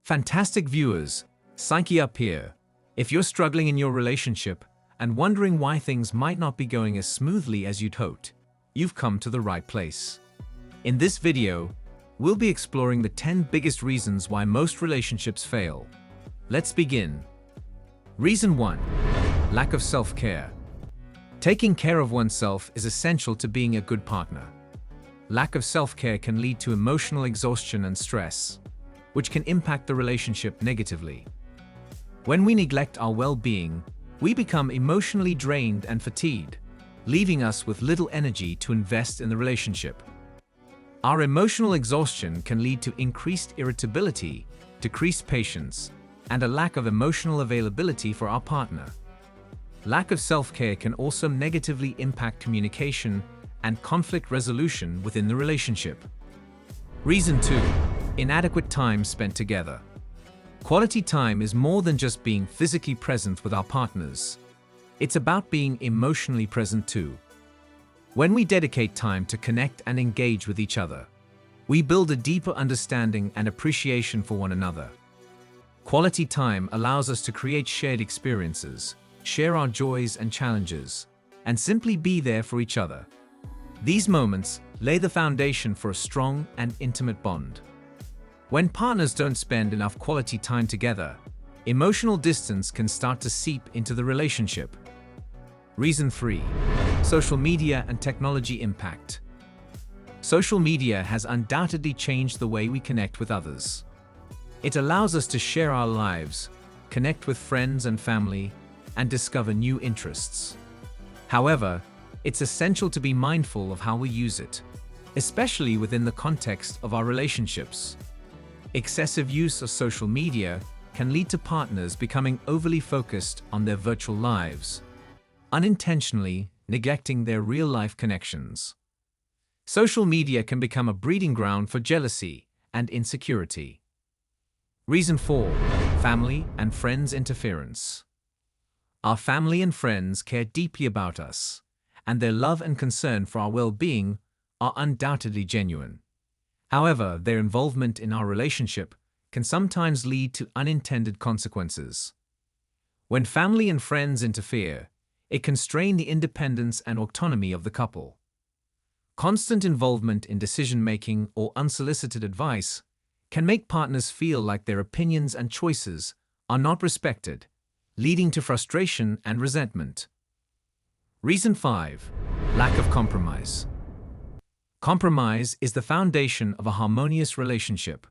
Fantastic viewers, Psyche up here. If you're struggling in your relationship and wondering why things might not be going as smoothly as you'd hoped, you've come to the right place. In this video, we'll be exploring the 10 biggest reasons why most relationships fail. Let's begin. Reason 1. Lack of self-care. Taking care of oneself is essential to being a good partner. Lack of self-care can lead to emotional exhaustion and stress, which can impact the relationship negatively. When we neglect our well-being, we become emotionally drained and fatigued, leaving us with little energy to invest in the relationship. Our emotional exhaustion can lead to increased irritability, decreased patience, and a lack of emotional availability for our partner. Lack of self-care can also negatively impact communication and conflict resolution within the relationship. Reason 2. Inadequate time spent together. Quality time is more than just being physically present with our partners. It's about being emotionally present too. When we dedicate time to connect and engage with each other, we build a deeper understanding and appreciation for one another. Quality time allows us to create shared experiences, share our joys and challenges, and simply be there for each other. These moments lay the foundation for a strong and intimate bond. When partners don't spend enough quality time together, emotional distance can start to seep into the relationship. Reason 3. Social media and technology impact. Social media has undoubtedly changed the way we connect with others. It allows us to share our lives, connect with friends and family, and discover new interests. However, it's essential to be mindful of how we use it, especially within the context of our relationships. Excessive use of social media can lead to partners becoming overly focused on their virtual lives, unintentionally neglecting their real-life connections. Social media can become a breeding ground for jealousy and insecurity. Reason 4. Family and friends interference. Our family and friends care deeply about us, and their love and concern for our well-being are undoubtedly genuine. However, their involvement in our relationship can sometimes lead to unintended consequences. When family and friends interfere, it can strain the independence and autonomy of the couple. Constant involvement in decision-making or unsolicited advice can make partners feel like their opinions and choices are not respected, leading to frustration and resentment. Reason 5. Lack of compromise. Compromise is the foundation of a harmonious relationship.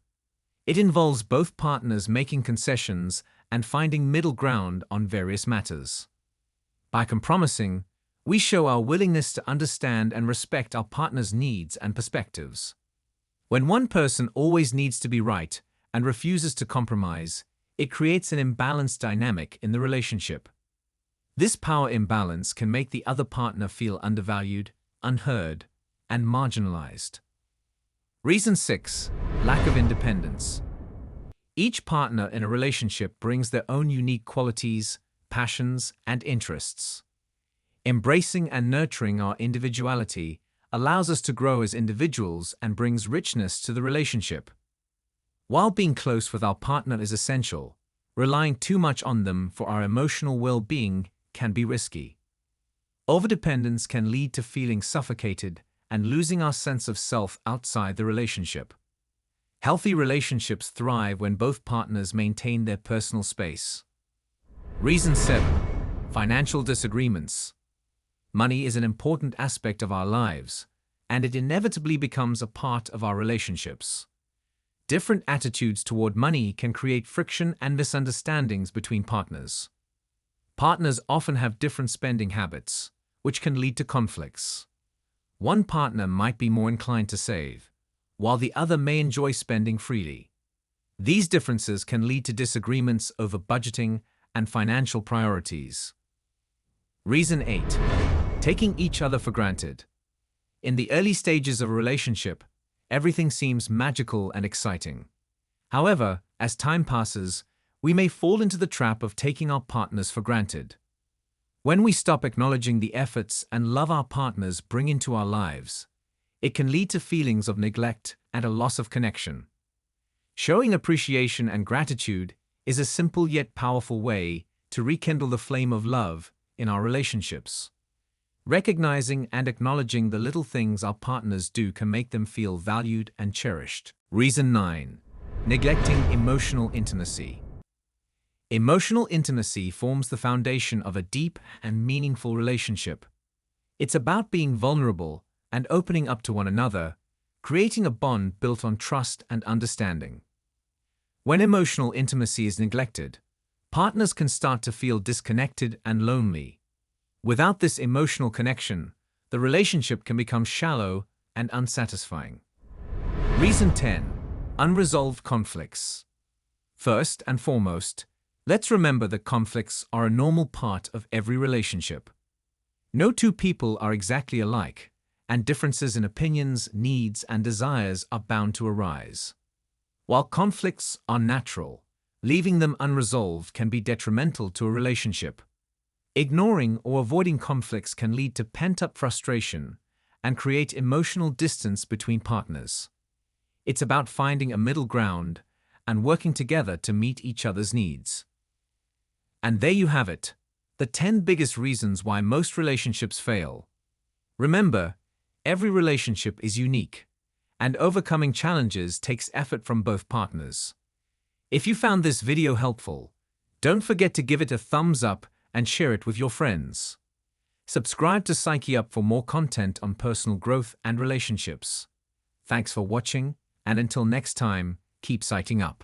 It involves both partners making concessions and finding middle ground on various matters. By compromising, we show our willingness to understand and respect our partner's needs and perspectives. When one person always needs to be right and refuses to compromise, it creates an imbalanced dynamic in the relationship. This power imbalance can make the other partner feel undervalued, unheard, and marginalized. Reason 6. Lack of independence. Each partner in a relationship brings their own unique qualities, passions, and interests. Embracing and nurturing our individuality allows us to grow as individuals and brings richness to the relationship. While being close with our partner is essential, relying too much on them for our emotional well-being can be risky. Overdependence can lead to feeling suffocated and losing our sense of self outside the relationship. Healthy relationships thrive when both partners maintain their personal space. Reason 7. Financial disagreements. Money is an important aspect of our lives, and it inevitably becomes a part of our relationships. Different attitudes toward money can create friction and misunderstandings between partners. Partners often have different spending habits, which can lead to conflicts. One partner might be more inclined to save, while the other may enjoy spending freely. These differences can lead to disagreements over budgeting and financial priorities. Reason 8. Taking each other for granted. In the early stages of a relationship, everything seems magical and exciting. However, as time passes, we may fall into the trap of taking our partners for granted. When we stop acknowledging the efforts and love our partners bring into our lives, it can lead to feelings of neglect and a loss of connection. Showing appreciation and gratitude is a simple yet powerful way to rekindle the flame of love in our relationships. Recognizing and acknowledging the little things our partners do can make them feel valued and cherished. Reason 9. Neglecting emotional intimacy. Emotional intimacy forms the foundation of a deep and meaningful relationship. It's about being vulnerable and opening up to one another, creating a bond built on trust and understanding. When emotional intimacy is neglected, partners can start to feel disconnected and lonely. Without this emotional connection, the relationship can become shallow and unsatisfying. Reason 10. Unresolved conflicts. First and foremost, let's remember that conflicts are a normal part of every relationship. No two people are exactly alike, and differences in opinions, needs, and desires are bound to arise. While conflicts are natural, leaving them unresolved can be detrimental to a relationship. Ignoring or avoiding conflicts can lead to pent-up frustration and create emotional distance between partners. It's about finding a middle ground and working together to meet each other's needs. And there you have it, the 10 biggest reasons why most relationships fail. Remember, every relationship is unique, and overcoming challenges takes effort from both partners. If you found this video helpful, don't forget to give it a thumbs up and share it with your friends. Subscribe to Psyche Up for more content on personal growth and relationships. Thanks for watching, and until next time, keep sighting up.